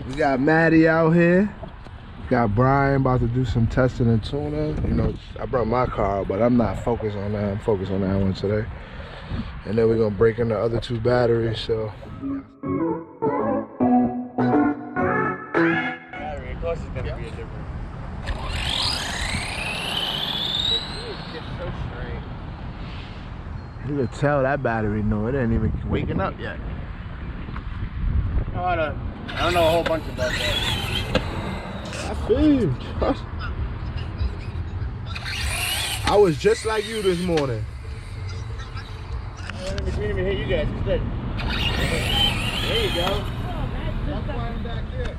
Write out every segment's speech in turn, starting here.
We got Maddie out here. Got Brian about to do some testing and tuning. You know, I brought my car, but I'm not focused on that. I'm focused on that one today. And then we're gonna break in the other two batteries, so. Battery, of course it's gonna be a different. You can tell that battery, no, it ain't even waking up yet. I don't know a whole bunch about that. I feel you. I was just like you this morning. I didn't even hit you guys instead. There you go. That's why I'm back there.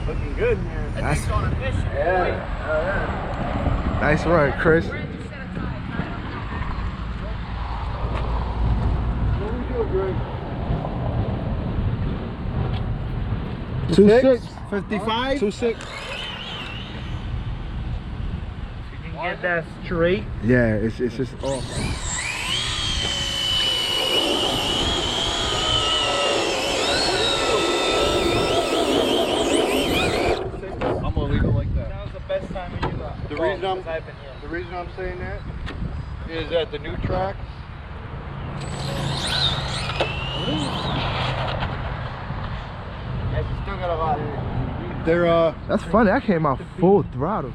Looking good, man. That's on a fish. Yeah. Nice run, Chris. What we doing, Greg? 2.6. 55? 2.6. You can get that straight. Yeah, it's just off. I'm illegal like that. That was the best time of you got. The reason I'm saying that is that the new track. Yeah, you still got a lot. They're That's funny. I came out full throttle.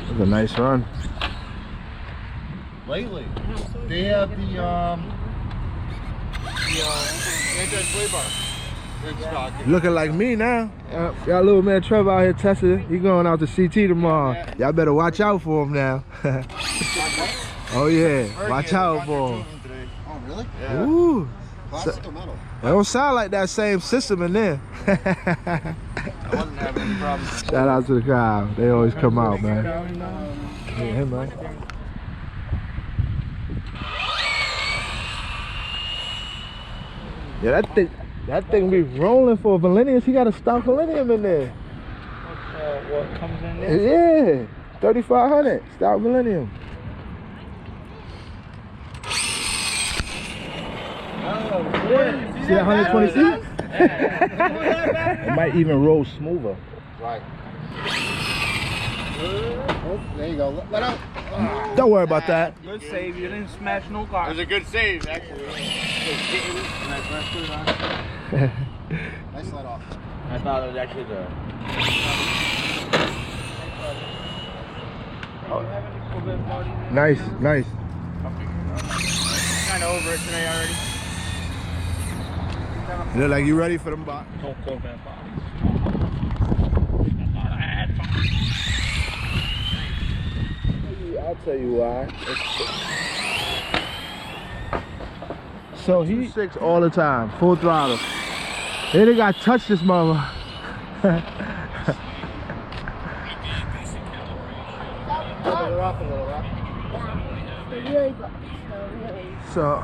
That's a nice run. lately they have the anti-sway bar in stock. Looking like me now. Got little man Trevor out here testing. He going out to CT tomorrow. Y'all better watch out for him now. Oh yeah, watch out for him. Oh, really? Yeah. Ooh. Plastic or metal? It don't sound like that same system in there. I wasn't having any problems. Shout out to the crowd. They always come out, man. Yeah, man. Yeah, that thing be rolling for Valenius. He got a stock Valenium in there. What comes in there? Yeah, 3500 stock Valenium. See that 120C? It might even roll smoother. Right. Oh, there you go. Let out. Don't worry about that. Good save. You didn't smash no car. It was a good save, actually. Nice let off. I thought it was actually the. Nice, nice. Kind of over it today already. You look like you ready for them box. Don't call that bodies. I'll tell you why. So he 6 all the time, full throttle. They done got touched this mother. So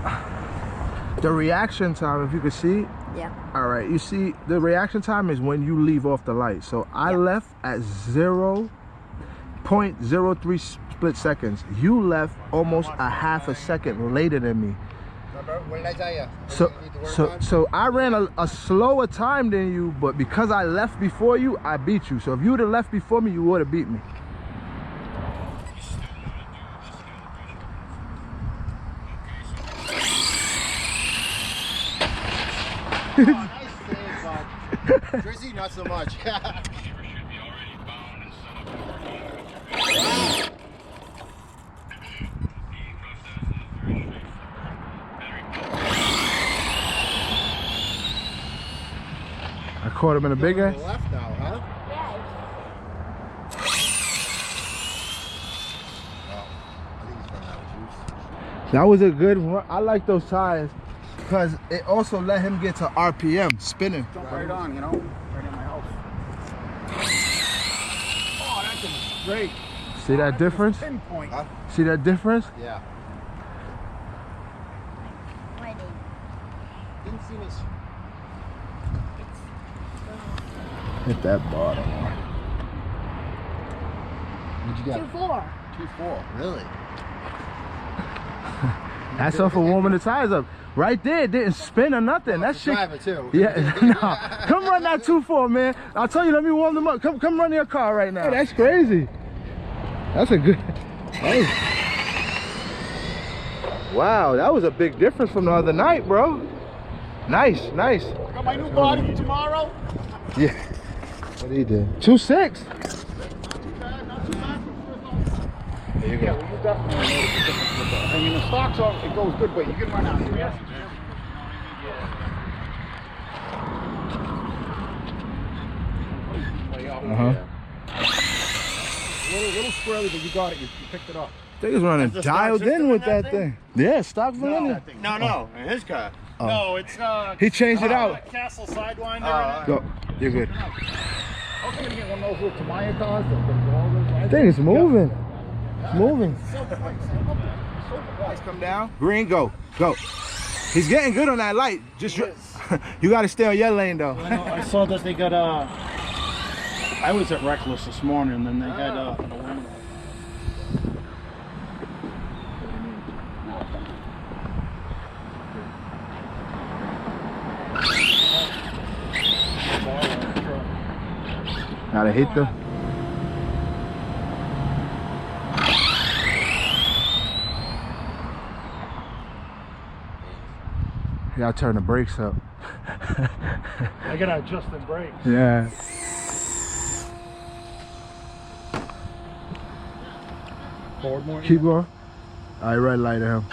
the reaction time, if you can see. Yeah. All right, you see the reaction time is when you leave off the light. So I left at 0.03 split seconds. You left almost a half a second later than me. So I ran a slower time than you, but because I left before you, I beat you. So if you would have left before me, you would have beat me. Nice save, bud. Drizzy, not so much. I caught him in a big To one. the left now, huh? Well, I think he's running out of juice. That was a good run. I like those tires because it also let him get to RPM, spinning. Jump right on, you know? Right in my house. Oh, that's great. See that difference? Pinpoint. Huh? See that difference? Yeah. Didn't see this. Hit that bottom. What'd you get? 2.4. 2.4. Really? That's all for warming the tires up. Right there, it didn't spin or nothing. That shit. Drive it too. Yeah, no. Come run that 2.4, man. I'll tell you, let me warm them up. Come run your car right now. Hey, that's crazy. That's a good. Hey. Wow, that was a big difference from the other night, bro. Nice. I got my new body for tomorrow. Yeah. What did he do? 2.6. There you Yeah, go. well, you definitely notice the difference with that. I mean, the stocks are, it goes good, but you can run out here. Yes. Little squirrely, but you got it. You picked it up. They was running That's the stock dialed system in with in that that thing. Yeah, stock Millennium. No, in his car. Oh. No, it's He changed it out. Castle Sidewinder. Go. You're good. I was gonna get one of those little Tamiya cars. That thing is moving. It's moving. So Lights come down. Green, go. He's getting good on that light. Just you got to stay on your lane though. I saw that they got I was at Reckless this morning, and then they had an aluminum. Gotta hit the. Y'all turn the brakes up. I gotta adjust the brakes. Yeah. Forward more. Keep going. All right, red light at him.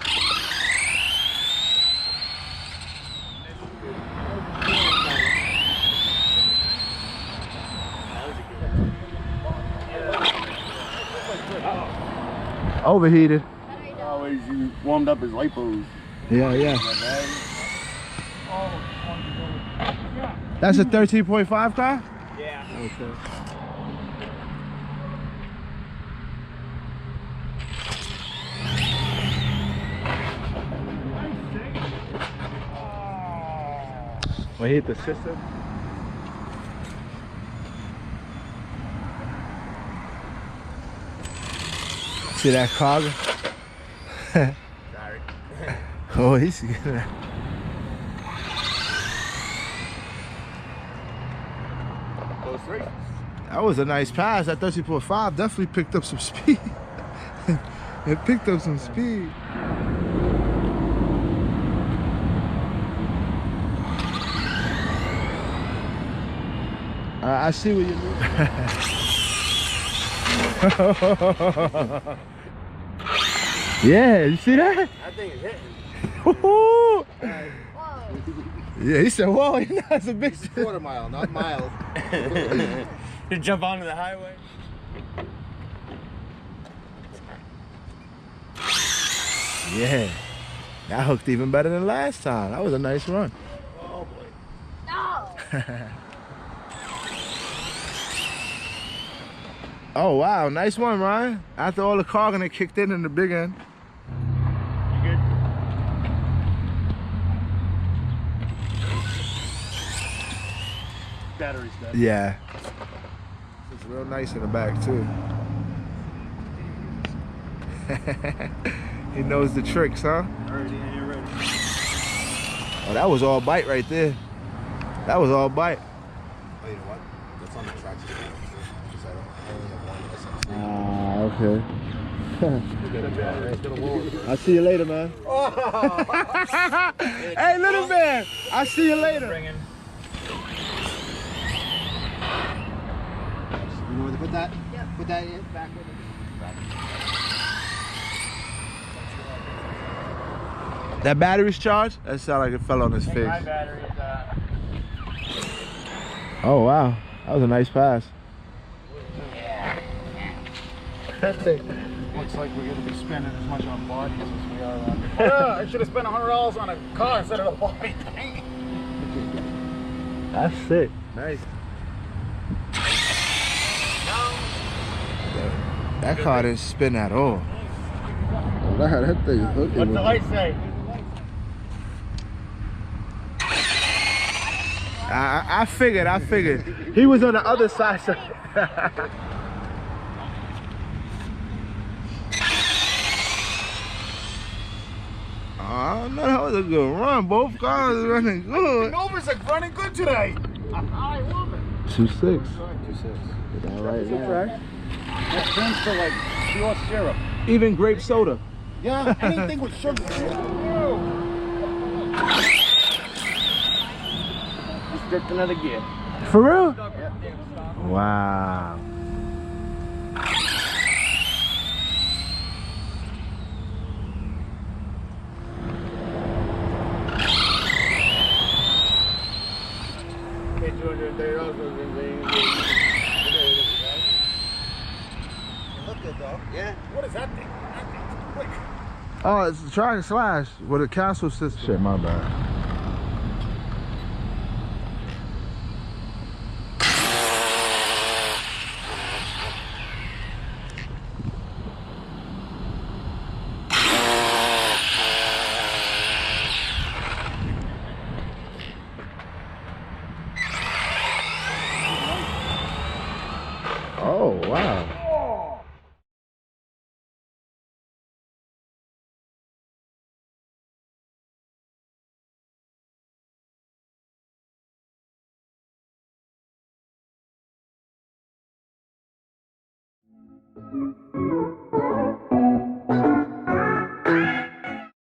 Overheated. Always you warmed up his lipos. Yeah. That's a 13.5 car? Yeah. Okay. We hit the system. See that cog? Sorry. Oh, he's good. Close three. That was a nice pass. That 13.5 definitely picked up some speed. It picked up some speed. I see what you're doing. Yeah, you see that? That thing is hitting. Woo-hoo. Whoa. Yeah, he said, whoa, you know, that's a big Quarter mile, not miles. You jump onto the highway. Yeah, that hooked even better than last time. That was a nice run. Oh boy. No. Oh, wow, nice one, Ryan. After all the cargo it kicked in the big end. You good? Battery's dead. Yeah. It's real nice in the back, too. He knows the tricks, huh? Alright, yeah, you're ready. Oh, that was all bite right there. That was all bite. Oh, you know what? That's on the track system. Because I only have one SMC. Okay. I'll see you later, man. Hey, little man. I'll see you later. Bringing. You know where to put that? Yep. Put that in back with it. That battery's charged? That sounded like it fell on his face. My battery is Oh, wow. That was a nice pass. That thing. looks like we're gonna be spending as much on bodies as we are on. Yeah, I should have spent $100 on a car instead of a body paint. That's sick. Nice. That car didn't spin at all. That thing is hooking. What's the light say? I figured. He was on the other side. So was a good run. Both cars running good. Nova's like running good today. I love it. 2.6. 2.6. All right, man. Okay. That turns to like pure syrup. Even grape soda. Yeah, anything with sugar. Just stripped another gear. For real? Wow. Look good though. Yeah. What is that thing? That thing's quick. Oh, it's a track slash with a castle system. Shit, my bad. Oh, wow.